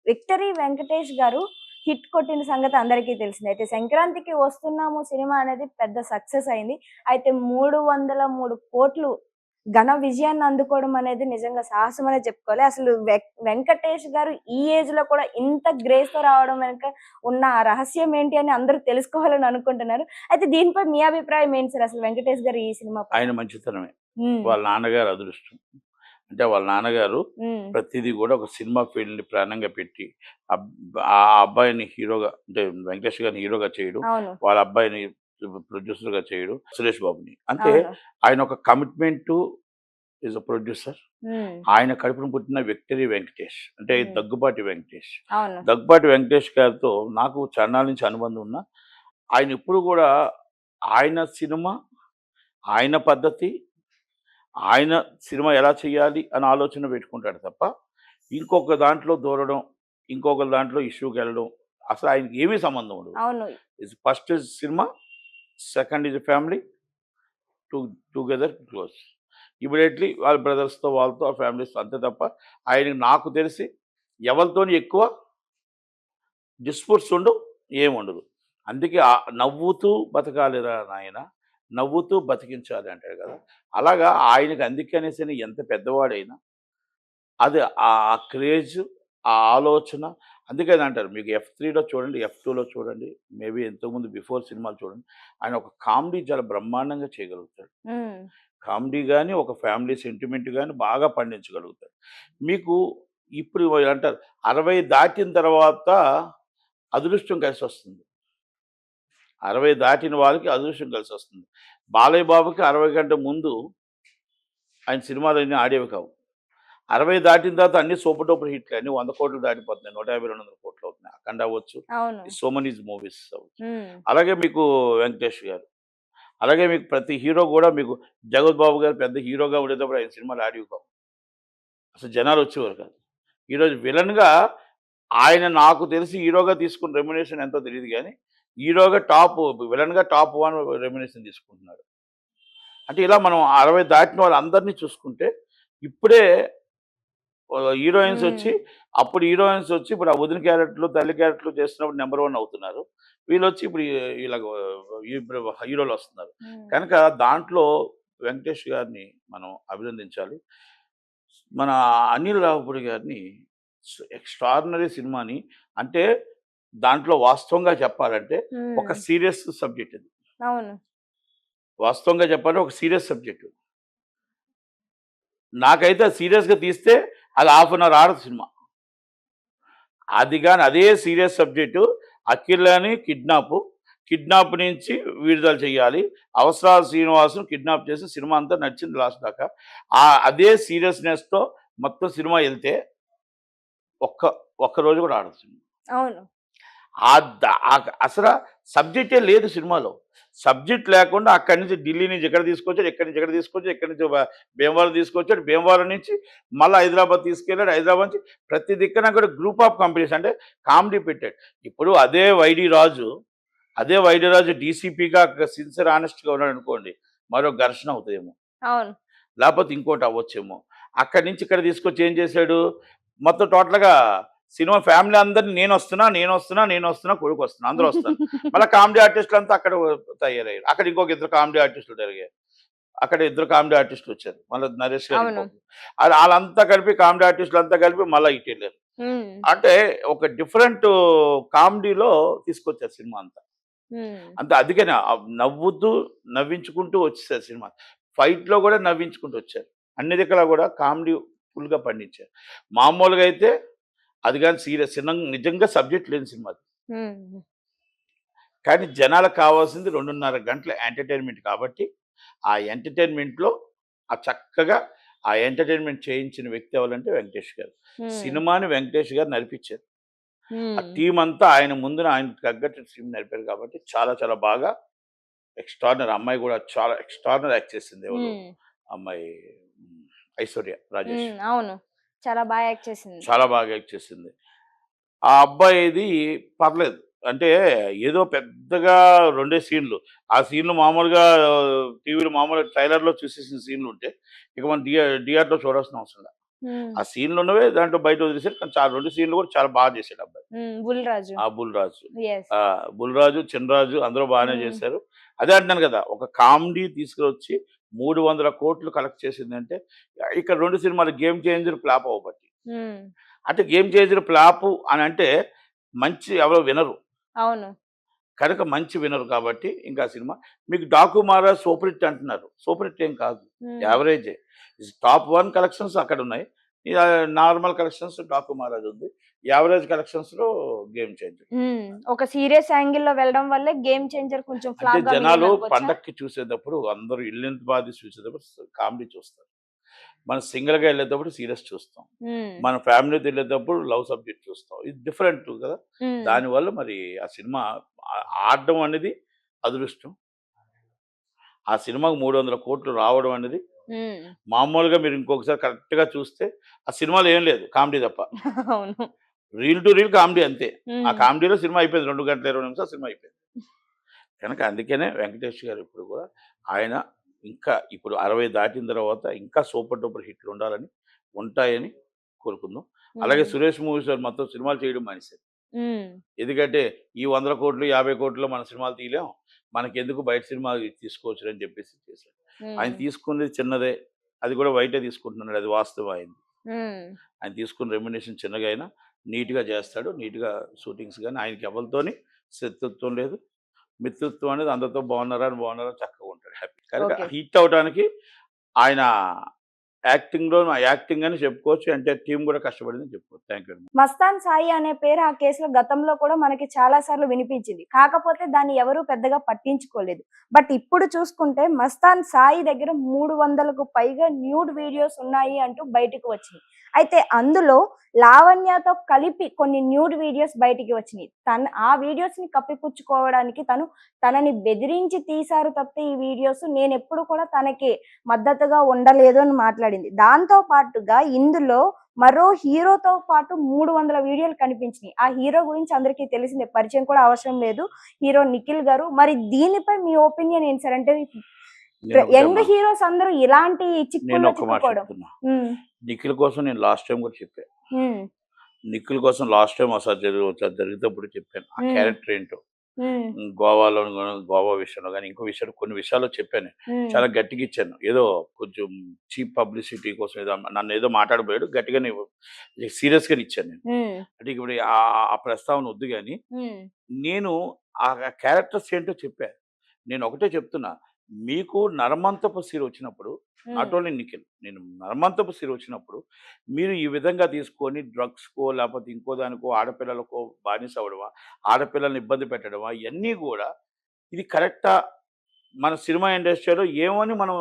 Victory Venkatesh గారు hit కొట్టిన సంగతి అందరికీ తెలిసిందే. అయితే 'సంక్రాంతికి వస్తున్నాము' సినిమా అనేది పెద్ద సక్సెస్ అయింది. అయితే 303,00,00,000 ఘన విజయాన్ని అందుకోవడం అనేది నిజంగా సాహసమనే చెప్పుకోవాలి. అసలు వెంకటేష్ గారు ఈ ఏజ్‌లో కూడా ఇంత గ్రేస్‌తో రావడం వెనక ఉన్న ఆ రహస్యం ఏంటి అని అందరూ తెలుసుకోవాలని అనుకుంటున్నారు. అయితే దీనిపై మీ అభిప్రాయం ఏంటి సార్? అసలు వెంకటేష్ గారు ఈ సినిమా పైన? ఆయన మంచితనమే. హ్మ్. వాళ్ళ నాన్నగారు అదృష్టం. అంటే వాళ్ళ నాన్నగారు హ్మ్. ప్రతీదీ గూడా ఒక సినిమా ఫీల్డ్‌ని ప్రాణంగా పెట్టి అబ్ ఆ అబ్బాయిని హీరోగా అంటే వెంకటేష్ గారిని హీరోగా చేయడం, అవును. వాళ్ళ అబ్బాయిని ప్రొడ్యూసర్‌గా చేయడం, సురేష్ బాబుని. అంటే అవును. ఆయన ఒక కమిట్మెంటు ఈజ్ ఎ ప్రొడ్యూసర్. హ్మ్. ఆయన కడుపున పుట్టిన విక్టరీ వెంకటేష్. అంటే హ్మ్. దగ్గుబాటి వెంకటేష్. అవును. దగ్గుబాటి వెంకటేష్ గారితో నాకు చాన్నాళ్ళ నుంచి అనుబంధం ఉన్న ఆయన ఎప్పుడు గూడా ఆయన సినిమా, ఆయన పద్ధతి, ఆయన సినిమా ఎలా చేయాలి అని ఆలోచన పెట్టుకుంటాడు తప్ప, ఇంకొక దాంట్లో దూరడం, ఇంకొక దాంట్లో ఇష్యూకెళ్ళడం అసలు ఆయనకి ఏమీ సంబంధం ఉండదు. అవును. First is cinema, second is family, to together close. Immediately వాళ్ళ బ్రదర్స్‌తో వాళ్ళతో ఆ ఫ్యామిలీస్‌తో అంతే తప్ప ఆయనకి నాకు తెలిసి ఎవరితోని ఎక్కువ డిస్ప్యూట్స్ ఉండవు. ఏముండదు. అందుకే నవ్వుతూ బతకాలిరా నాయనా! నవ్వుతూ బతికించాలి అంటాడు కదా! అలాగా ఆయనకి అందుకనేసని ఎంత పెద్దవాడైనా అది ఆ క్రేజ్, ఆ ఆలోచన అందుకని అంటారు మీకు 'ఎఫ్3'లో చూడండి, 'ఎఫ్2'లో చూడండి, మేబీ ఇంతకుముందు బిఫోర్ సినిమాలు చూడండి. ఆయన ఒక కామెడీ చాలా బ్రహ్మాండంగా చేయగలుగుతాడు. హ్మ్. కామెడీ గాని, ఒక ఫ్యామిలీ సెంటిమెంట్ గాని బాగా పండించగలుగుతాడు. మీకు ఇప్పుడు అంటారు 60 దాటిన తర్వాత అదృష్టం కలిసొస్తుంది. 60 దాటిన వాళ్ళకి అదృష్టం కలిసొస్తుంది. బాలయ్య బాబుకి 60 కంటే ముందు ఆయన సినిమాలన్నీ ఆడేవి కావు. 60 దాటిన తర్వాత అన్ని సూపర్ డూపర్ హిట్‌లే. అన్ని 100,00,00,000 దాటిపోతున్నాయి. 150, 200,00,00,000 అవుతున్నాయి. 'అఖండ' అవ్వచ్చు, అవును. ఈ 'సో మెనీ మూవీస్' అవ్వచ్చు. హ్మ్. అలాగే మీకు 'వెంకటేష్' గారు. అలాగే మీకు ప్రతి హీరో గూడా మీకు 'జగపతి బాబు' గారు పెద్ద హీరోగా ఉండేటప్పుడు ఆయన సినిమాలు ఆడేవి కావు. అసలు జనాలొచ్చేవారు కాదు. ఈరోజు విలన్‌గా ఆయన నాకు తెలిసి హీరోగా తీసుకున్న రెమ్యునరేషన్ ఎంతో తెలీదు గానీ, హీరోగా విలన్‌గా టాప్ 1 రెమ్యునరేషన్ తీసుకుంటున్నాడు. అంటే ఇలా మనం 60 దాటిన వాళ్ళందరినీ చూసుకుంటే, ఇప్పుడే హీరోయిన్స్ హ్మ్. వచ్చి అప్పుడు హీరోయిన్స్ వచ్చి ఇప్పుడు ఆ వదిన క్యారెక్టర్‌లు, తల్లి క్యారెక్టర్‌లు చేస్తున్నప్పుడు నంబర్ 1 అవుతున్నారు. వీళ్ళొచ్చి ఇప్పుడు ఇలాగ ఇప్పుడు హీరోలొస్తున్నారు. హ్మ్. కనుక దాంట్లో వెంకటేష్ గారిని మనం అభినందించాలి. మన అనిల్ రావిపూడి గారిని ఎక్స్ట్రార్డినరీ సినిమాని అంటే దాంట్లో వాస్తవంగా చెప్పాలంటే ఒక హ్మ్. సీరియస్ సబ్జెక్ట్ అది. అవును. వాస్తవంగా చెప్పాలంటే ఒక సీరియస్ సబ్జెక్ట్. నాకైతే అది సీరియస్‌గా తీస్తే అది హాఫ్ అన్ అవర్ ఆడదు సినిమా. అది గాని అదే సీరియస్ సబ్జెక్టు అఖిలని కిడ్నాప్ నుంచి విడుదల చేయాలి. అవసరాల శ్రీనివాస్‌ను కిడ్నాప్ చేసి సినిమా అంతా నడిచింది లాస్ట్ దాకా. అదే సీరియస్‌నెస్‌తో మొత్తం సినిమా ఎళ్తే ఒక్క ఒక్క రోజు కూడా ఆడదు సినిమా. అవును. అసల సబ్జెక్టే లేదు సినిమాలో. సబ్జెక్ట్ లేకుండా అక్కడి నుంచి ఢిల్లీ నుంచి ఇక్కడ తీసుకొచ్చాడు, ఇక్కడి నుంచి ఇక్కడ తీసుకొచ్చాడు, ఇక్కడి నుంచి భీమవరం తీసుకొచ్చాడు, భీమవరం నుంచి మళ్ళా హైదరాబాద్ తీసుకెళ్ళాడు, హైదరాబాద్ నుంచి ప్రతి దిక్కున కూడా గ్రూప్ ఆఫ్ కంపెనీస్ అంటే కామెడీ పెట్టాడు. ఇప్పుడు అదే వైడి రాజు డీసీపీగా సిన్సియర్ హానెస్ట్‌గా ఉన్నాడనుకోండి, మరో ఘర్షణ అవుతదేమో. అవును. లేపోతే ఇంకోటి అవ్వచ్చేమో. అక్కడి నుంచి ఇక్కడ తీసుకొచ్చి ఏం చేశాడు, మొత్తం టోటల్‌గా సినిమా ఫ్యామిలీ అందరిని నేనొస్తున్నా, కొడుకొస్తున్నా అందరూ వస్తున్నారు. మళ్ళా కామెడీ ఆర్టిస్టులంతా అక్కడ తయారయ్యారు. అక్కడ ఇంకొక ఇద్దరు కామెడీ ఆర్టిస్టులు జరిగారు. అక్కడ ఇద్దరు కామెడీ ఆర్టిస్టులొచ్చారు. మళ్ళా నరేష్ గారు అవును. ఇంకొకరు. ఆళ్ళంతా కలిపి కామెడీ ఆర్టిస్టులంతా కలిపి మళ్ళా ఇటెళ్లారు. హ్మ్. అంటే ఒక డిఫరెంట్ కామెడీలో తీసుకొచ్చారు సినిమా అంతా. హ్మ్. అంతే అందుకనే నవ్వుతూ, నవ్వించుకుంటూ వచ్చేసారు సినిమా. ఫైట్‌లో గూడా నవ్వించుకుంటూ వచ్చారు. అన్ని దిక్కులా గూడా కామెడీ ఫుల్‌గా పండించారు. మామూలుగా అయితే అది గాని నిజంగా సబ్జెక్ట్ లేని సినిమా అది. హ్మ్. కానీ జనాలకు కావాల్సింది 2:30 గంటల ఎంటర్‌టైన్‌మెంట్ కాబట్టి, ఆ ఎంటర్‌టైన్‌మెంట్‌లో చక్కగా ఆ ఎంటర్‌టైన్‌మెంట్ చేయించిన వ్యక్తి ఎవరంటే వెంకటేష్ గారు. హ్మ్. సినిమాని వెంకటేష్ గారు నడిపిచ్చారు. ఆ హ్మ్. టీమ్ అంతా ఆయన ముందున ఆయనకు తగ్గట్టు టీమ్ నడిపారు కాబట్టి చాలా చాలా బాగా ఎక్స్ట్రార్డినరీ అమ్మాయి గూడా చాలా ఎక్స్ట్రార్డినరీ యాక్ట్ చేసింది ఎవరు? హ్మ్. అమ్మాయి ఐశ్వర్య రాజేష్. హ్మ్. అవును. చాలా బా యాక్ట్ చేసింది. చాలా బాగా యాక్ట్ చేసింది. ఆ అబ్బాయిది పర్లేదు. అంటే ఏదో పెద్దగా రెండే సీన్‌లు. ఆ సీన్‌లు మామూలుగా టీవీలో మామూలుగా ట్రైలర్‌లో చూసేసిన సీన్‌లుంటే, ఇక మనం థియేటర్‌లో చూడాల్సిన అవసరం లే. హ్మ్. ఆ సీన్లు ఉన్నవే దాంట్లో బయట వదిలేసారు. కానీ చాలా 2 సీన్లు కూడా చాలా బాగా చేశాడు అబ్బాయి. బుల్‌రాజు. ఆ బుల్‌రాజు. యెస్. ఆ! బుల్‌రాజు, చినరాజు అందరూ బాగానే హ్మ్. చేశారు. అదే అంటున్నాను కదా! ఒక కామెడీ తీసుకొచ్చి 300,00,00,000 కలెక్ట్ చేసిందంటే ఇక్కడ 2 సినిమాలు 'గేమ్ చేంజర్' ఫ్లాప్ అవ్వబట్టి. హ్మ్. అంటే 'గేమ్ చేంజర్' ఫ్లాపు అనంటే మంచి ఎవరు వినరు. అవును. కనుక మంచి వినరు కాబట్టి ఇంకా ఆ సినిమా మీకు 'డాకుమారా' సూపర్ హిట్ అంటున్నారు. సూపర్ హిట్ ఏం కాదు. హ్మ్. యావరేజే. టాప్ 1 కలెక్షన్స్ అక్కడున్నాయి. నార్మల్ కలెక్షన్స్ 'డాకుమారా'ది ఉంది. యావరేజ్ కలెక్షన్స్‌లో 'గేమ్ చేంజర్.' హ్మ్. ఒక సీరియస్ యాంగిల్‌లో వెళ్ళడం వల్లే 'గేమ్ చేంజర్' కొంచెం అంటే ఫ్లాప్‌గా జనాలు మిగిలిందనుకోవచ్చా? పండక్కి చూసేటప్పుడు అందరూ ఇల్లింత బాధి చూసేటప్పుడు కామెడీ చూస్తారు. మనం సింగిల్‌గా ఎళ్ళేటప్పుడు సీరియస్ చూస్తాం. హ్మ్. మన ఫ్యామిలీతో ఎళ్ళేటప్పుడు లవ్ సబ్జెక్ట్ చూస్తాం. ఇది డిఫరెంట్ కదా! హ్మ్. దానివల్ల మరి ఆ సినిమా ఆడడం అనేది అదృష్టం. ఆ సినిమాకు 300,00,00,000 రావడం అనేది హ్మ్. మామూలుగా మీరు ఇంకొకసారి కరెక్ట్‌గా చూస్తే ఆ సినిమాలో ఏం లేదు కామెడీ తప్ప. అవును. రీల్ టు రీల్ కామెడీ అంతే. ఆ హ్మ్. కామెడీలో సినిమా అయిపోయింది. 2 గంటల 20 నిమిషాలు సినిమా అయిపోయింది. కనుక అందుకనే వెంకటేష్ గారు ఇప్పుడు కూడా ఆయన ఇంకా ఇప్పుడు 60 దాటిన తర్వాత ఇంకా సూపర్ డూపర్ హిట్లు ఉండాలని, ఉంటాయని కోరుకుందాం. అలాగే హ్మ్. సురేష్ మూవీస్ వాళ్ళు మొత్తం సినిమాలు చేయడం మానేశారు. హ్మ్. ఎందుకంటే ఈ 100,00,00,000, 50,00,00,000లో మన సినిమాలు తీయలేం. మనకెందుకు బయట సినిమాలు తీసుకోవచ్చులే అని చెప్పేసి చేశారు. ఆయన హ్మ్. తీసుకున్నది చిన్నదే. అది కూడా వైటే తీసుకుంటున్నాడు. అది వాస్తవం ఆయనది. హ్మ్. ఆయన తీసుకున్న రెమ్యునరేషన్ చిన్నగా అయినా నీట్‌గా చేస్తాడు. నీట్‌గా షూటింగ్స్ గాని ఆయనకి ఎవరితోని శత్రుత్వం లేదు. మిత్రుత్వం అనేది అందరితో బాగున్నారా? అని బాగున్నారా? చక్కగా ఉంటాడు హ్యాపీ. కనుక ఓకే. హిట్ అవ్వడానికి ఆయన యాక్టింగ్‌లో యాక్టింగ్ అని చెప్పుకోవచ్చు. ఎంటైర్ టీమ్ కూడా కష్టపడిందని చెప్పుకోవచ్చు. Thank you very much. 'Mastan Sai' అనే పేరు ఆ కేసులో గతంలో కూడా మనకి చాలా సార్లు వినిపించింది. కాకపోతే దాన్ని ఎవరు పెద్దగా పట్టించుకోలేదు. బట్ ఇప్పుడు చూసుకుంటే 'మస్తాన్ సాయి' దగ్గర 300కు పైగా న్యూడ్ వీడియోస్ ఉన్నాయి అంటూ బయటికి వచ్చినియి. అయితే అందులో లావణ్యతో కలిపి కొన్ని న్యూడ్ వీడియోస్ బయటికి వచ్చినియి. ఆ వీడియోస్‌ని కప్పిపుచ్చుకోవడానికి తనని బెదిరించి తీశారు తప్పితే ఈ వీడియోస్ నేనెప్పుడు కూడా తనకి మద్దతుగా ఉండలేదు అని మాట్లాడింది. దాంతో పాటుగా ఇందులో మరో హీరోతో పాటు 300 వీడియోలు కనిపించినియి. ఆ హీరో గురించి అందరికీ తెలిసిందే. పరిచయం కూడా అవసరం లేదు. హీరో 'నిఖిల్' గారు. మరి దీనిపై మీ ఒపీనియన్ ఏంటి సార్? అంటే నేనొకటే యంగ్ మా హీరోస్ అందరూ ఇలాంటి చిక్కుల్లో నేనొక మాట చిక్కుకోవడం. చెప్తున్నా. హ్మ్. 'నిఖిల్' కోసం నేను లాస్ట్ టైమ్ కూడా చెప్పా. హ్మ్. 'నిఖిల్' కోసం లాస్ట్ టైమ్ ఒకసారి జరిగేటప్పుడు చెప్పాను. ఆ హ్మ్. క్యారెక్టర్ ఏంటో. హ్మ్. గోవాలో గోవా విషయంలో గాని, ఇంకో విషయాలు కొన్ని విషయాల్లో చెప్పాను. హ్మ్. చాలా గట్టిగా ఇచ్చాను. ఏదో కొంచెం చీప్ పబ్లిసిటీ కోసం ఏదో నన్నేదో మాట్లాడబోయాడు. గట్టిగానే సీరియస్‌గానే ఇచ్చాను నేను. హ్మ్. అంటే ఇప్పుడు ఆ ప్రస్తావన వద్దు గాని, హ్మ్. నేను ఆ క్యారెక్టర్స్ ఏంటో చెప్పా. నేను ఒకటే చెప్తున్నా. మీకు నరమంతపు సీన్ వచ్చినప్పుడు హ్మ్. Not only Nikhil. నేను నరమంతపు సీన్ వచ్చినప్పుడు మీరు ఈ విధంగా తీసుకొని డ్రగ్స్‌కో లేపోతే ఇంకో దానికో ఆడపిల్లలకో బానిస అవ్వడమా, ఆడపిల్లల్ని ఇబ్బంది పెట్టడమా ఇయన్నీ గూడా ఇది కరెక్టా? మన సినిమా ఇండస్ట్రీలో ఏమని మనం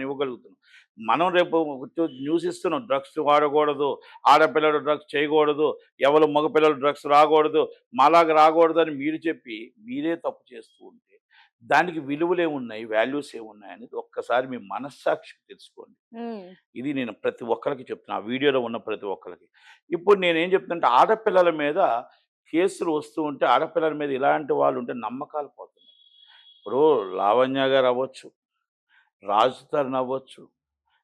ఇవ్వగలుగుతున్నాం. మనం రేపు న్యూస్ ఇస్తున్నాం. డ్రగ్స్ వాడకూడదు, ఆడపిల్లలు డ్రగ్స్ చేయకూడదు, ఎవరు మగపిల్లలు డ్రగ్స్ రాకూడదు, మాలాగా రాకూడదని మీరు చెప్పి, మీరే తప్పు చేస్తూ ఉంటే, దానికి విలువలేమున్నాయి, వాల్యూస్ ఏమున్నాయనేది ఒక్కసారి మీ మనస్సాక్షికి తెలుసుకోండి. హ్మ్. ఇది నేను ప్రతి ఒక్కళ్ళకి చెప్తున్నా. ఆ వీడియోలో ఉన్న ప్రతి ఒక్కళ్ళకి. ఇప్పుడు నేనేం చెప్తున్నంటే ఆడపిల్లల మీద కేసులు వస్తూ ఉంటే, ఆడపిల్లల మీద ఇలాంటి వాళ్ళుంటే నమ్మకాలు పోతున్నాయి. ఇప్పుడు లావణ్య గారు అవ్వచ్చు, రాజ్ తరుణ్ అవ్వచ్చు.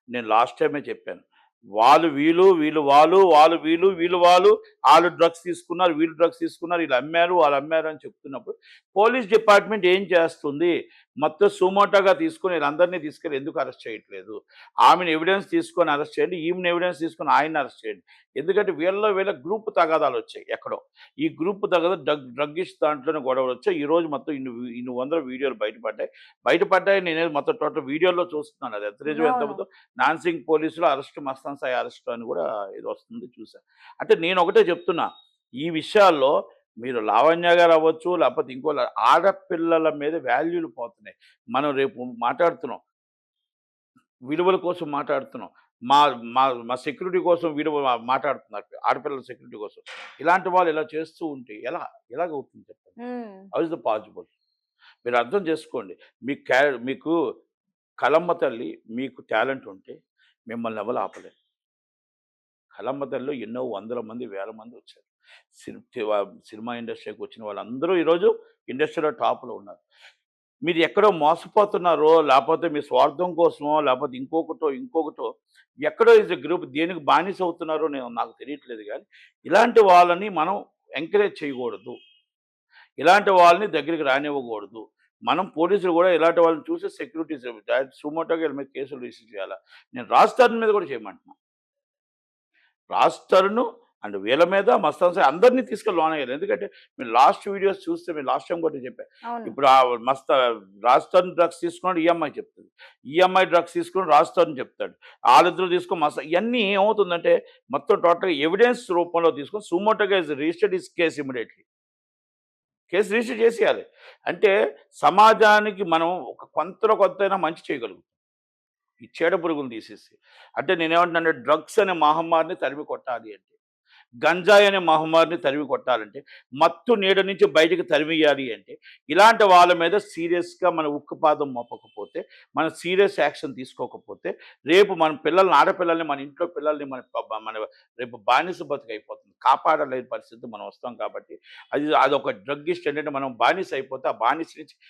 నేను లాస్ట్ టైమే చెప్పాను. వాళ్ళు వీళ్ళు, వీళ్ళు వాళ్ళు, వాళ్ళు వీళ్ళు, వీళ్ళు వాళ్ళు, ఆళ్ళు డ్రగ్స్ తీసుకున్నారు, వీళ్ళు డ్రగ్స్ తీసుకున్నారు, ఈళ్ళు అమ్మారు, వాళ్ళు అమ్మారు అని చెప్తున్నప్పుడు పోలీస్ డిపార్ట్‌మెంట్ ఏం చేస్తుంది? మొత్తం సుమోటోగా తీసుకొని వీళ్ళందరిని తీసుకెళ్ళి ఎందుకు అరెస్ట్ చేయట్లేదు? ఆమెను ఎవిడెన్స్ తీసుకొని అరెస్ట్ చేయండి. ఈమెను ఎవిడెన్స్ తీసుకొని ఆయన్ని అరెస్ట్ చేయండి. ఎందుకంటే వీళ్ళ గ్రూప్ తగాదాలొచ్చాయి ఎక్కడో. ఈ గ్రూప్ తగాదా డ్రగ్గిస్ట్ దాంట్లోనే గొడవలొచ్చాయి. ఈరోజు మొత్తం ఇన్ని వందల వీడియోలు బయటపడ్డాయి. బయటపడ్డాయి నేనేదో మొత్తం టోటల్ వీడియోలో చూస్తున్నాను. అది ఎంత నిజమో ఎంత అవును. అబద్ధమో నాన్సింగ్ పోలీసులు అరెస్ట్ మస్తాన్ సాయి అరెస్ట్ అని కూడా ఇది వస్తుంది చూసా. అంటే నేను ఒకటే చెప్తున్నా. ఈ విషయాల్లో మీరు లావణ్య గారు అవ్వచ్చు, లేకపోతే ఇంకోళ్ళ ఆడపిల్లల మీద వాల్యూలు పోతున్నాయి. మనం రేపు మాట్లాడుతున్నాం. విలువల కోసం మాట్లాడుతున్నాం. మా మా మా సెక్యూరిటీ కోసం మాట్లాడుతున్నారు. ఆడపిల్లల సెక్యూరిటీ కోసం. ఇలాంటి వాళ్ళు ఇలా చేస్తూ ఉంటే ఎలాగవుతుంది చెప్పండి? హ్మ్. How is the possible? మీరు అర్థం చేసుకోండి. మీకు కళమ్మ తల్లి మీకు టాలెంట్ ఉంటే మిమ్మల్ని ఎవరు ఆపలేరు. కళమ్మ తల్లిలో ఎన్నో వందల మంది, వేల మంది వచ్చారు. సినిమా ఇండస్ట్రీకి వచ్చిన వాళ్ళందరూ ఈరోజు ఇండస్ట్రీలో టాప్‌లో ఉన్నారు. మీరు ఎక్కడో మోసపోతున్నారో, లేపోతే మీ స్వార్థం కోసమో, లేపోతే ఇంకొకటో ఎక్కడో గ్రూప్ దేనికి బానిస అవుతున్నారో నాకు తెలియట్లేదు గానీ, ఇలాంటి వాళ్ళని మనం ఎంకరేజ్ చేయకూడదు. ఇలాంటి వాళ్ళని దగ్గరికి రానివ్వకూడదు. మనం పోలీసులు గూడా ఇలాంటి వాళ్ళని చూసి సెక్యూరిటీస్ సుమోటోగా వీళ్ళ మీద కేసులు రిజిస్టర్ చేయాలా. నేను రాజ్ తరుణ్ మీద గూడా చేయమంటున్నా. రాజ్ తరుణ్ అండ్ వీళ్ళ మీద మస్తాన్ సాయి అందరిని తీసుకెళ్ళి లోనయ్యారు. ఎందుకంటే మీరు లాస్ట్ వీడియోస్ చూస్తే మీరు లాస్ట్ టైమ్ కూడా చెప్పా. అవును. ఇప్పుడు రాజ్ తరుణ్ డ్రగ్స్ తీసుకున్నాడు, ఈ అమ్మాయి చెప్తది. ఈ అమ్మాయి డ్రగ్స్ తీసుకుని రాజ్ తరుణ్ చెప్తాడు. ఆళ్ళిద్దరూ తీసుకొని ఇయన్నీ ఏమవుతుందంటే మొత్తం టోటల్‌గా ఎవిడెన్స్ రూపంలో తీసుకొని సుమోటోగా registered his case immediately. Case register చేసేయాలి. అంటే సమాజానికి మనం ఒక కొంతలో కొంతైనా మంచి చేయగలుగుతాం. ఈ చీడ పురుగుని తీసేసి. అంటే నేనేమంటున్నానంటే డ్రగ్స్ అనే మహమ్మారిని తరిమి కొట్టాలి అంటే, గంజాయి అనే మహమ్మారిని తరిమి కొట్టాలంటే, మత్తు నీడ నుంచి బయటికి తరిమియ్యాలి అంటే, ఇలాంటి వాళ్ళ మీద సీరియస్‌గా మన ఉక్కుపాదం మోపకపోతే, మనం సీరియస్ యాక్షన్ తీసుకోకపోతే, రేపు మన పిల్లల్ని ఆడపిల్లల్ని మన ఇంట్లో పిల్లల్ని మన రేపు బానిస బతుకైపోతుంది. కాపాడలేని పరిస్థితి మనం వస్తాం కాబట్టి, అదొక డ్రగ్గిస్ట్ ఏంటంటే మనం బానిస అయిపోతే, ఆ బానిస నుంచి